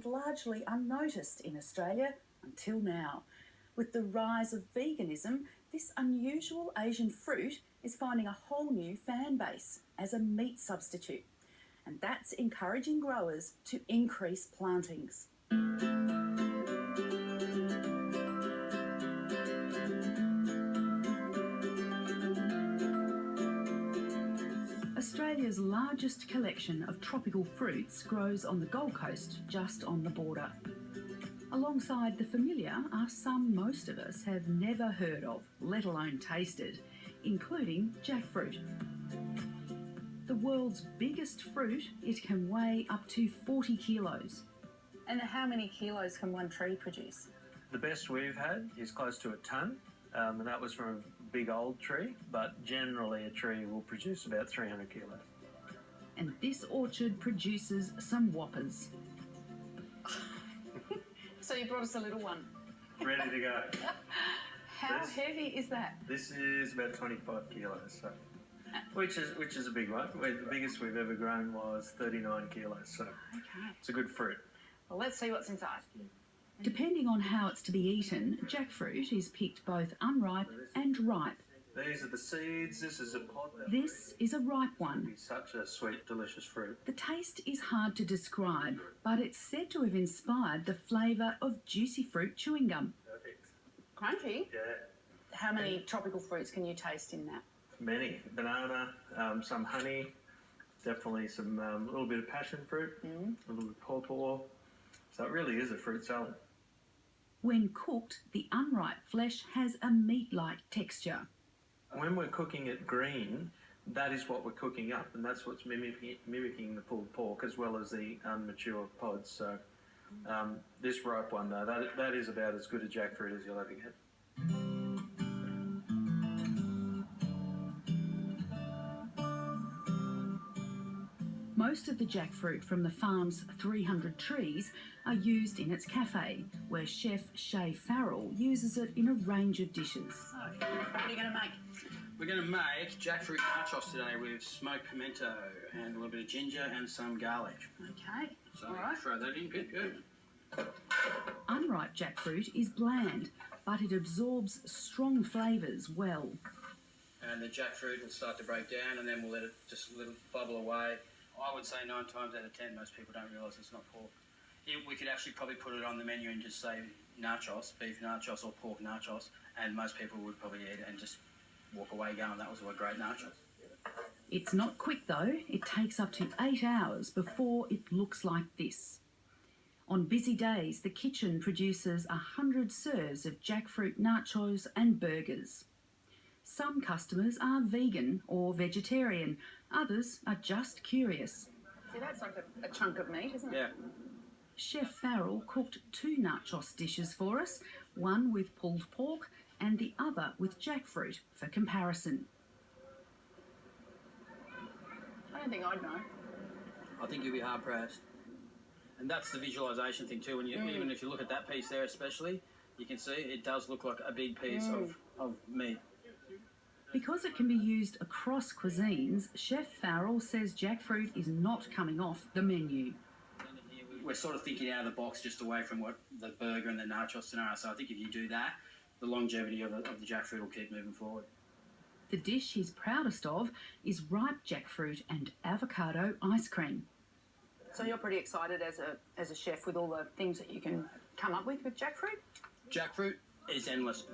remained largely unnoticed in Australia until now. With the rise of veganism, this unusual Asian fruit is finding a whole new fan base as a meat substitute. And that's encouraging growers to increase plantings. Australia's largest collection of tropical fruits grows on the Gold Coast, just on the border. Alongside the familiar are some most of us have never heard of, let alone tasted, including jackfruit. The world's biggest fruit, it can weigh up to 40 kilos. And how many kilos can one tree produce? The best we've had is close to a tonne, and that was from a big old tree, but generally a tree will produce about 300 kilos. And this orchard produces some whoppers. So you brought us a little one. Ready to go. How heavy is that? This is about 25 kilos, so, which is a big one. The biggest we've ever grown was 39 kilos, so it's a good fruit. Well, let's see what's inside. Depending on how it's to be eaten, jackfruit is picked both unripe and ripe. These are the seeds. This is a pod. This is a ripe one. It's such a sweet, delicious fruit. The taste is hard to describe, but it's said to have inspired the flavour of juicy fruit chewing gum. Perfect. Crunchy? Yeah. How many tropical fruits can you taste in that? Many. Banana, some honey, definitely some little bit of passion fruit, a little bit of pawpaw. So it really is a fruit salad. When cooked, the unripe flesh has a meat-like texture. When we're cooking it green, that is what we're cooking up, and that's what's mimicking the pulled pork as well as the unmature pods. So this ripe one, though, that is about as good a jackfruit as you'll ever get. Most of the jackfruit from the farm's 300 trees are used in its cafe, where chef Shay Farrell uses it in a range of dishes. So, what are you going to make? We're going to make jackfruit nachos today with smoked pimento and a little bit of ginger and some garlic. Okay. So all right. Throw that in. Good. Unripe jackfruit is bland, but it absorbs strong flavours well. And the jackfruit will start to break down, and then we'll let it just bubble away. I would say 9 times out of 10, most people don't realise it's not pork. We could actually probably put it on the menu and just say nachos, beef nachos or pork nachos, and most people would probably eat it and just walk away going, that was a great nachos. It's not quick though. It takes up to 8 hours before it looks like this. On busy days, the kitchen produces 100 serves of jackfruit nachos and burgers. Some customers are vegan or vegetarian. Others are just curious. See, that's like a chunk of meat, isn't it? Yeah. Chef Farrell cooked 2 nachos dishes for us, one with pulled pork and the other with jackfruit for comparison. I don't think I'd know. I think you'll be hard pressed. And that's the visualisation thing too. When you even if you look at that piece there especially, you can see it does look like a big piece of meat. Because it can be used across cuisines, Chef Farrell says jackfruit is not coming off the menu. We're sort of thinking out of the box just away from what the burger and the nachos scenario. So I think if you do that, the longevity of the jackfruit will keep moving forward. The dish he's proudest of is ripe jackfruit and avocado ice cream. So you're pretty excited as a chef with all the things that you can come up with jackfruit? Jackfruit is endless.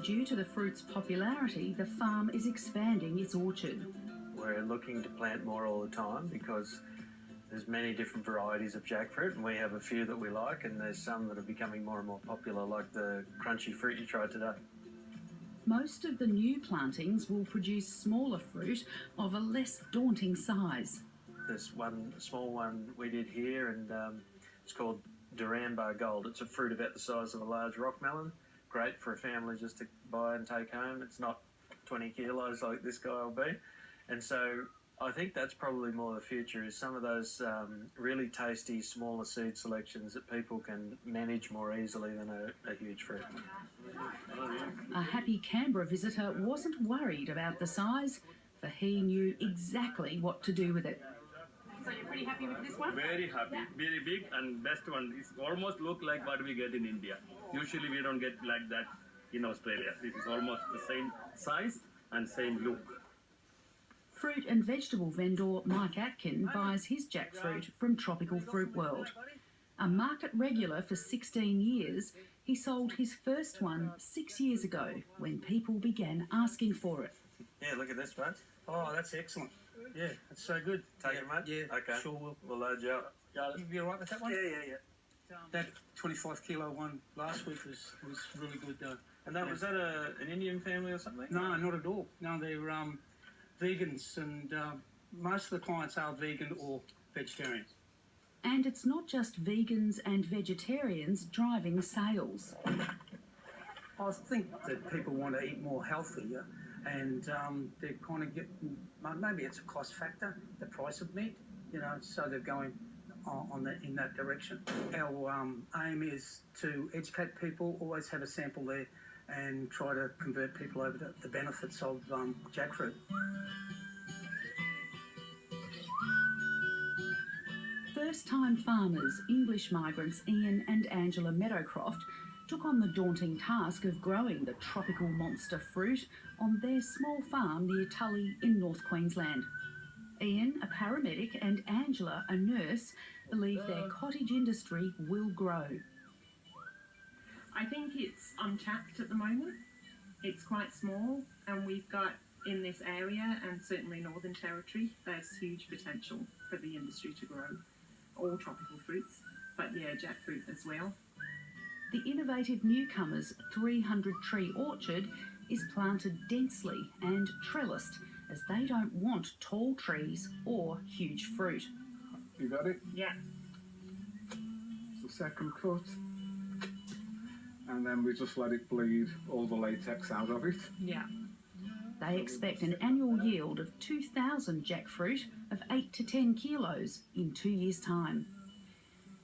Due to the fruit's popularity, the farm is expanding its orchard. We're looking to plant more all the time because there's many different varieties of jackfruit, and we have a few that we like, and there's some that are becoming more and more popular, like the crunchy fruit you tried today. Most of the new plantings will produce smaller fruit of a less daunting size. There's one small one we did here, and it's called Durango Gold. It's a fruit about the size of a large rock melon. Great for a family just to buy and take home. It's not 20 kilos like this guy will be. And so I think that's probably more the future, is some of those really tasty, smaller seed selections that people can manage more easily than a huge fruit. A happy Canberra visitor wasn't worried about the size, for he knew exactly what to do with it. So you're pretty happy with this one? Very happy. Yeah. Very big and best one. It's almost look like what we get in India. Usually we don't get like that in Australia. This is almost the same size and same look. Fruit and vegetable vendor Mike Atkin buys his jackfruit from Tropical Fruit World. A market regular for 16 years, he sold his first one 6 years ago when people began asking for it. Yeah, look at this, mate. Oh, that's excellent. Yeah, that's so good. Take it, mate? Yeah, Okay. sure will. We'll load you up. You be all right with that one? Yeah. That 25 kilo one last week was really good though. And that was that an Indian family or something? No, not at all. No, they're vegans, and most of the clients are vegan or vegetarian. And it's not just vegans and vegetarians driving sales. I think that people want to eat more healthier, and they're kind of getting, maybe it's a cost factor, the price of meat, so they're going in that direction. Our aim is to educate people, always have a sample there, and try to convert people over to the benefits of jackfruit. First-time farmers, English migrants Ian and Angela Meadowcroft, took on the daunting task of growing the tropical monster fruit on their small farm near Tully in North Queensland. Ian, a paramedic, and Angela, a nurse, believe their cottage industry will grow. I think it's untapped at the moment. It's quite small, and we've got in this area, and certainly Northern Territory, there's huge potential for the industry to grow. All tropical fruits, but yeah, jackfruit as well. The innovative newcomer's 300-tree orchard is planted densely and trellised, as they don't want tall trees or huge fruit. You got it? Yeah. It's the second cut. And then we just let it bleed all the latex out of it. Yeah. They expect an annual yield of 2,000 jackfruit of 8 to 10 kilos in 2 years' time.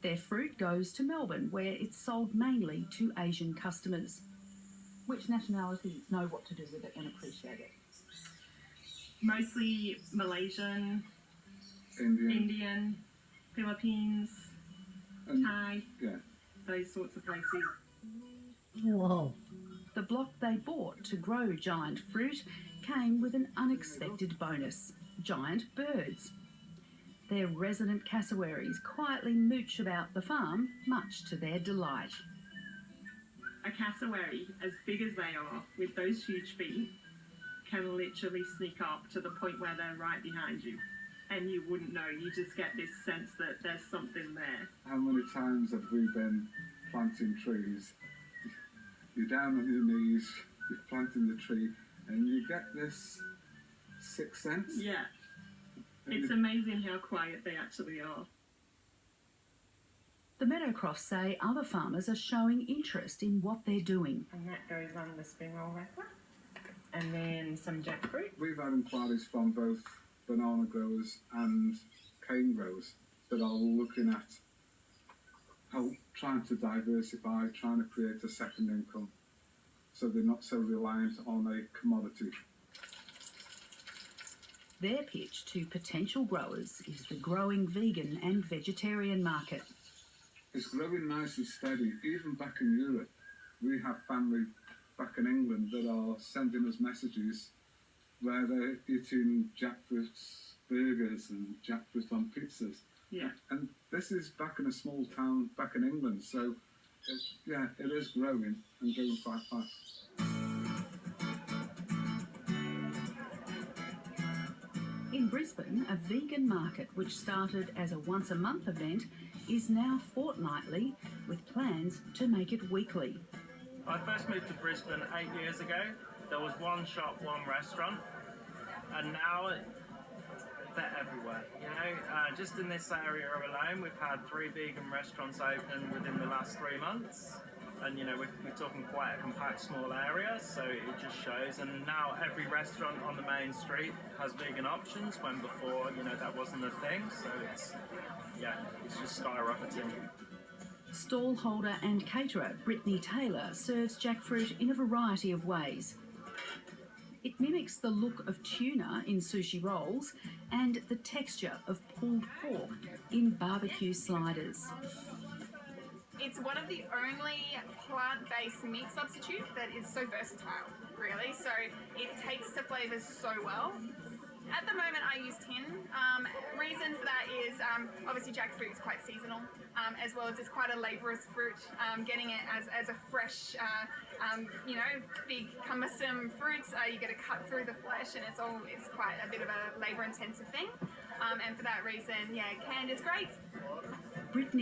Their fruit goes to Melbourne, where it's sold mainly to Asian customers. Which nationalities know what to do with it and appreciate it? Mostly Malaysian, Indian, Philippines, Thai, those sorts of places. Whoa. The block they bought to grow giant fruit came with an unexpected bonus: giant birds. Their resident cassowaries quietly mooch about the farm, much to their delight. A cassowary, as big as they are, with those huge feet, can literally sneak up to the point where they're right behind you. And you wouldn't know, you just get this sense that there's something there. How many times have we been planting trees? You're down on your knees, you're planting the tree, and you get this sixth sense. Yeah. It's amazing how quiet they actually are. The Meadowcrofts say other farmers are showing interest in what they're doing. And that goes on the spring roll wrapper. And then some jackfruit. We've had inquiries from both banana growers and cane growers that are looking at how trying to diversify, trying to create a second income so they're not so reliant on a commodity. Their pitch to potential growers is the growing vegan and vegetarian market. It's growing nice and steady. Even back in Europe, we have family back in England that are sending us messages where they're eating jackfruits burgers and jackfruit on pizzas. Yeah. And this is back in a small town back in England, so it is growing and going quite fast. In Brisbane, a vegan market which started as a once-a-month event is now fortnightly, with plans to make it weekly. I first moved to Brisbane 8 years ago. There was one shop, one restaurant, and now they're everywhere. Just in this area alone, we've had 3 vegan restaurants open within the last 3 months. And we're talking quite a compact small area, so it just shows. And now every restaurant on the main street has vegan options, when before that wasn't a thing. So it's just skyrocketing. Stallholder and caterer Brittany Taylor serves jackfruit in a variety of ways. It mimics the look of tuna in sushi rolls and the texture of pulled pork in barbecue sliders. It's one of the only plant-based meat substitute that is so versatile, really. So it takes the flavours so well. At the moment I use tin. Reason for that is obviously jackfruit is quite seasonal, as well as it's quite a laborious fruit. Getting it as a fresh, big cumbersome fruit, you got to cut through the flesh, and it's quite a bit of a labour intensive thing. And for that reason, yeah, canned is great. Brittany